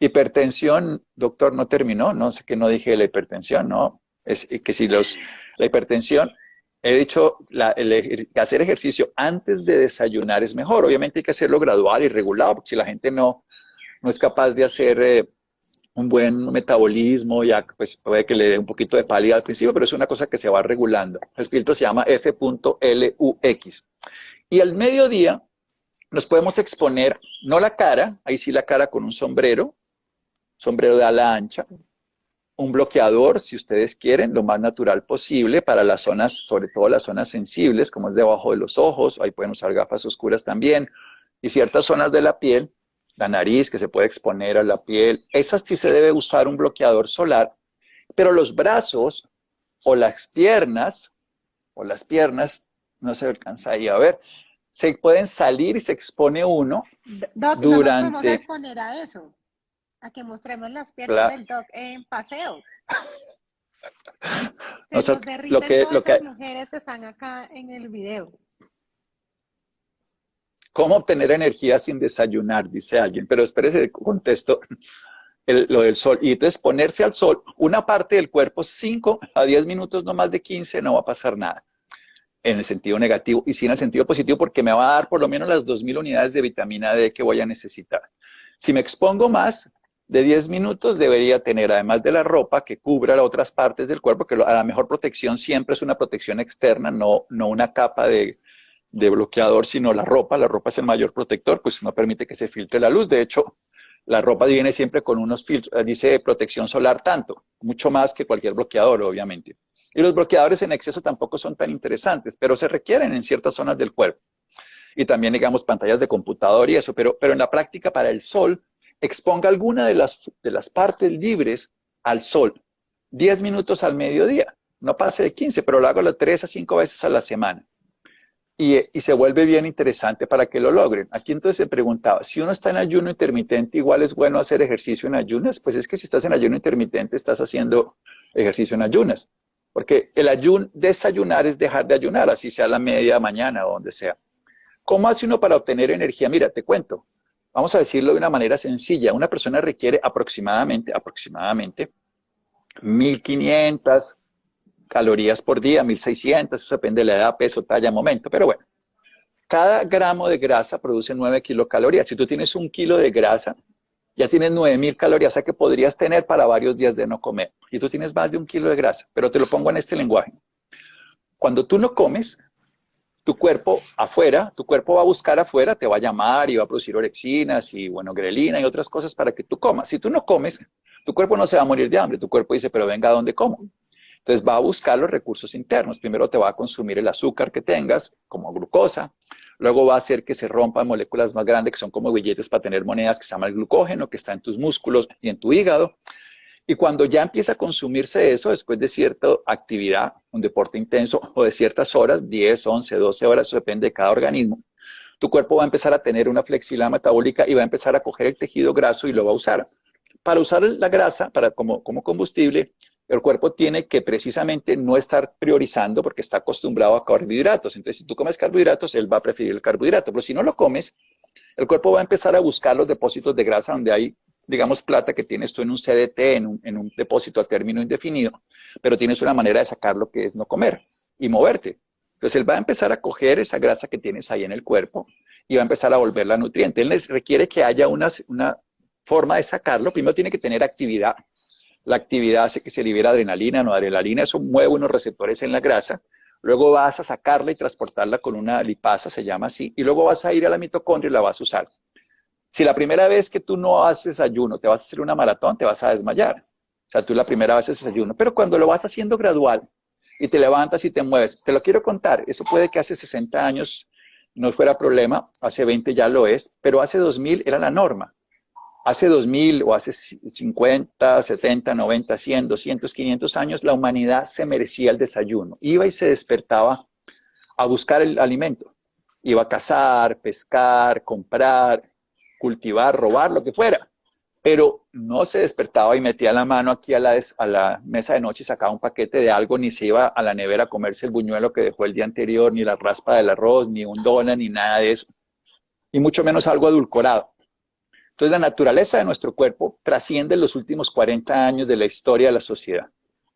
Speaker 1: Hipertensión, doctor, no terminó, no sé que no dije la hipertensión, no, es que si la hipertensión, he dicho, hacer ejercicio antes de desayunar es mejor. Obviamente hay que hacerlo gradual y regulado, porque si la gente no es capaz de hacer un buen metabolismo, ya pues puede que le dé un poquito de pálida al principio, pero es una cosa que se va regulando. El filtro se llama F.LUX. Y al mediodía nos podemos exponer, no la cara, ahí sí la cara con un sombrero de ala ancha, un bloqueador, si ustedes quieren, lo más natural posible para las zonas, sobre todo las zonas sensibles, como es debajo de los ojos, ahí pueden usar gafas oscuras también, y ciertas zonas de la piel, la nariz que se puede exponer a la piel. Esas sí se debe usar un bloqueador solar, pero los brazos o las piernas, no se alcanza ahí a ver, se pueden salir y se expone uno
Speaker 2: Doc, no nos podemos
Speaker 1: durante
Speaker 2: exponer a eso, a que mostremos las piernas
Speaker 1: la,
Speaker 2: del Doc en paseo.
Speaker 1: no
Speaker 2: Se
Speaker 1: sé,
Speaker 2: nos derriten
Speaker 1: lo
Speaker 2: todas
Speaker 1: que,
Speaker 2: las mujeres que están acá en el video.
Speaker 1: cómo obtener energía sin desayunar, dice alguien, pero espérese, contesto lo del sol. Y entonces ponerse al sol, una parte del cuerpo, 5 a 10 minutos, no más de 15, no va a pasar nada. En el sentido negativo y sí en el sentido positivo porque me va a dar por lo menos las 2000 unidades de vitamina D que voy a necesitar. Si me expongo más de 10 minutos, debería tener, además de la ropa, que cubra las otras partes del cuerpo, que a la mejor protección siempre es una protección externa, no una capa de bloqueador, sino la ropa. La ropa es el mayor protector, pues no permite que se filtre la luz. De hecho, la ropa viene siempre con unos filtros, dice protección solar tanto, mucho más que cualquier bloqueador, obviamente. Y los bloqueadores en exceso tampoco son tan interesantes, pero se requieren en ciertas zonas del cuerpo. Y también, digamos, pantallas de computador y eso, pero en la práctica para el sol, exponga alguna de las partes libres al sol. 10 minutos al mediodía, no pase de 15, pero lo hago 3 a 5 veces a la semana. Y se vuelve bien interesante para que lo logren. Aquí entonces se preguntaba, si uno está en ayuno intermitente, igual es bueno hacer ejercicio en ayunas. Pues es que si estás en ayuno intermitente, estás haciendo ejercicio en ayunas. Porque desayunar es dejar de ayunar, así sea a la media mañana o donde sea. ¿Cómo hace uno para obtener energía? Mira, te cuento. Vamos a decirlo de una manera sencilla. Una persona requiere aproximadamente 1500 calorías por día, 1600, eso depende de la edad, peso, talla, momento. Pero bueno, cada gramo de grasa produce 9 kilocalorías. Si tú tienes 1 kilo de grasa, ya tienes 9000 calorías, o sea que podrías tener para varios días de no comer. Y tú tienes más de 1 kilo de grasa, pero te lo pongo en este lenguaje. Cuando tú no comes, tu cuerpo va a buscar afuera, te va a llamar y va a producir orexinas y, bueno, grelina y otras cosas para que tú comas. Si tú no comes, tu cuerpo no se va a morir de hambre. Tu cuerpo dice, pero venga, ¿a dónde como? Entonces va a buscar los recursos internos. Primero te va a consumir el azúcar que tengas, como glucosa. Luego va a hacer que se rompan moléculas más grandes, que son como billetes para tener monedas, que se llama el glucógeno, que está en tus músculos y en tu hígado. Y cuando ya empieza a consumirse eso, después de cierta actividad, un deporte intenso o de ciertas horas, 10, 11, 12 horas, eso depende de cada organismo, tu cuerpo va a empezar a tener una flexibilidad metabólica y va a empezar a coger el tejido graso y lo va a usar. Para usar la grasa como combustible, el cuerpo tiene que precisamente no estar priorizando porque está acostumbrado a carbohidratos. Entonces, si tú comes carbohidratos, él va a preferir el carbohidrato. Pero si no lo comes, el cuerpo va a empezar a buscar los depósitos de grasa donde hay, digamos, plata que tienes tú en un CDT, en un depósito a término indefinido, pero tienes una manera de sacar lo que es no comer y moverte. Entonces, él va a empezar a coger esa grasa que tienes ahí en el cuerpo y va a empezar a volverla nutriente. Él requiere que haya una forma de sacarlo. Primero tiene que tener actividad. La actividad hace que se libera adrenalina, no adrenalina, eso mueve unos receptores en la grasa. Luego vas a sacarla y transportarla con una lipasa, se llama así, y luego vas a ir a la mitocondria y la vas a usar. Si la primera vez que tú no haces ayuno, te vas a hacer una maratón, te vas a desmayar. O sea, tú la primera vez haces ayuno, pero cuando lo vas haciendo gradual y te levantas y te mueves, te lo quiero contar, eso puede que hace 60 años no fuera problema, hace 20 ya lo es, pero hace 2000 era la norma. Hace 2000 o hace 50, 70, 90, 100, 200, 500 años, la humanidad se merecía el desayuno. Iba y se despertaba a buscar el alimento. Iba a cazar, pescar, comprar, cultivar, robar, lo que fuera. Pero no se despertaba y metía la mano aquí a la mesa de noche y sacaba un paquete de algo, ni se iba a la nevera a comerse el buñuelo que dejó el día anterior, ni la raspa del arroz, ni un donut, ni nada de eso. Y mucho menos algo adulcorado. Entonces, la naturaleza de nuestro cuerpo trasciende los últimos 40 años de la historia de la sociedad.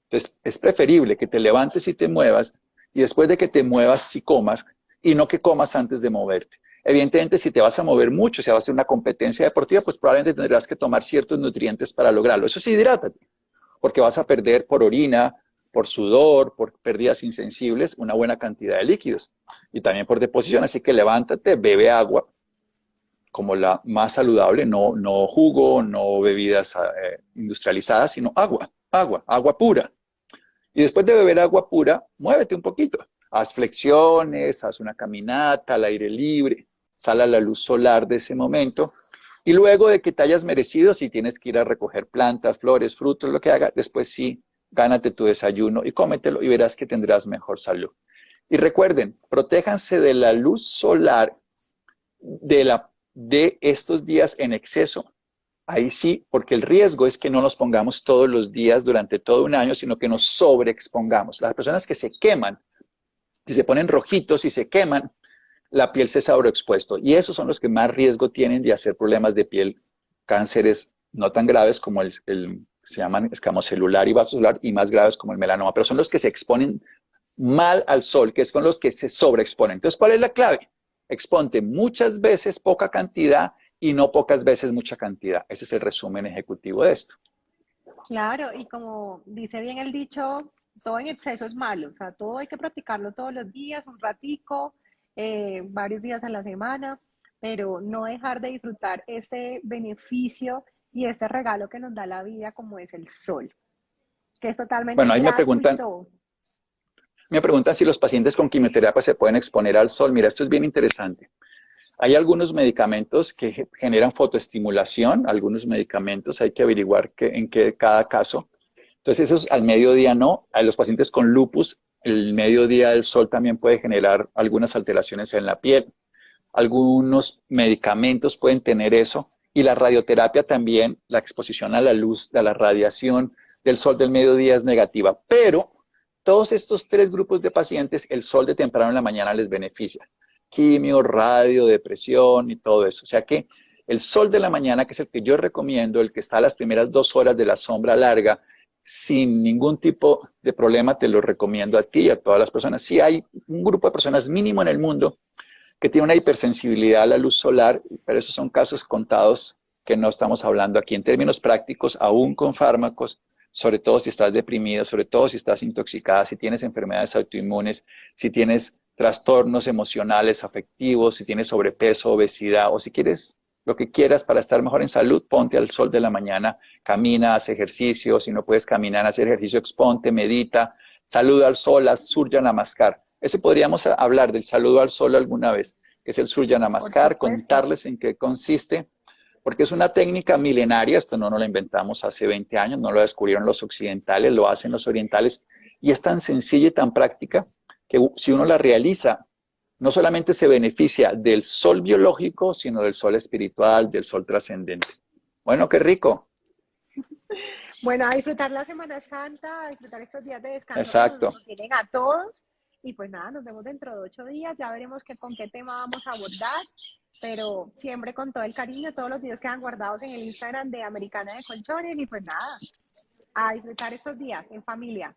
Speaker 1: Entonces, es preferible que te levantes y te muevas, y después de que te muevas, sí comas, y no que comas antes de moverte. Evidentemente, si te vas a mover mucho, si vas a hacer una competencia deportiva, pues probablemente tendrás que tomar ciertos nutrientes para lograrlo. Eso sí, hidrátate, porque vas a perder por orina, por sudor, por pérdidas insensibles, una buena cantidad de líquidos. Y también por deposición, así que levántate, bebe agua, como la más saludable, no jugo, no bebidas industrializadas, sino agua pura. Y después de beber agua pura, muévete un poquito. Haz flexiones, haz una caminata al aire libre, sal a la luz solar de ese momento Y luego de que te hayas merecido, si tienes que ir a recoger plantas, flores, frutos, lo que haga, después sí, gánate tu desayuno y cómetelo y verás que tendrás mejor salud. Y recuerden, protéjanse de la luz solar de estos días en exceso. Ahí sí, porque el riesgo es que no nos pongamos todos los días durante todo un año, sino que nos sobreexpongamos. Las personas que se queman, si se ponen rojitos y se queman, la piel se sobreexpuesto. Y esos son los que más riesgo tienen de hacer problemas de piel, cánceres no tan graves como se llaman escamocelular y vasocelular, y más graves como el melanoma, pero son los que se exponen mal al sol, que es con los que se sobreexponen. Entonces, ¿cuál es la clave? Exponte muchas veces poca cantidad y no pocas veces mucha cantidad. Ese es el resumen ejecutivo de esto.
Speaker 2: Claro, y como dice bien el dicho, todo en exceso es malo, o sea, todo hay que practicarlo todos los días, un ratico, varios días a la semana, pero no dejar de disfrutar ese beneficio y ese regalo que nos da la vida como es el sol, que es totalmente
Speaker 1: Bueno, ahí
Speaker 2: gratuito.
Speaker 1: me preguntan si los pacientes con quimioterapia se pueden exponer al sol. Mira, esto es bien interesante. Hay algunos medicamentos que generan fotoestimulación, algunos medicamentos, hay que averiguar en qué cada caso. Entonces, esos al mediodía no. A los pacientes con lupus, el mediodía del sol también puede generar algunas alteraciones en la piel. Algunos medicamentos pueden tener eso. Y la radioterapia también, la exposición a la luz, a la radiación del sol del mediodía es negativa. Pero todos estos tres grupos de pacientes, el sol de temprano en la mañana les beneficia. Quimio, radio, depresión y todo eso. O sea que el sol de la mañana, que es el que yo recomiendo, el que está a las primeras 2 horas de la sombra larga, sin ningún tipo de problema, te lo recomiendo a ti y a todas las personas. Sí hay un grupo de personas mínimo en el mundo que tiene una hipersensibilidad a la luz solar, pero esos son casos contados que no estamos hablando aquí en términos prácticos, aún con fármacos, sobre todo si estás deprimido, sobre todo si estás intoxicada, si tienes enfermedades autoinmunes, si tienes trastornos emocionales, afectivos, si tienes sobrepeso, obesidad, o si quieres lo que quieras para estar mejor en salud, ponte al sol de la mañana, camina, haz ejercicio, si no puedes caminar, hacer ejercicio, exponte, medita, saluda al sol, haz Surya Namaskar. Ese podríamos hablar del saludo al sol alguna vez, que es el Surya
Speaker 2: Por
Speaker 1: Namaskar,
Speaker 2: supuesto.
Speaker 1: contarles en qué consiste, porque es una técnica milenaria, esto no lo inventamos hace 20 años, no lo descubrieron los occidentales, lo hacen los orientales, y es tan sencilla y tan práctica que si uno la realiza, no solamente se beneficia del sol biológico, sino del sol espiritual, del sol trascendente. Bueno, qué rico.
Speaker 2: Bueno, a disfrutar la Semana Santa, a disfrutar estos días de descanso que
Speaker 1: Exacto.
Speaker 2: nos tienen a todos. Y pues nada, nos vemos dentro de 8 días, ya veremos con qué tema vamos a abordar, pero siempre con todo el cariño, todos los videos quedan guardados en el Instagram de Americana de Colchones y pues nada, a disfrutar estos días en familia.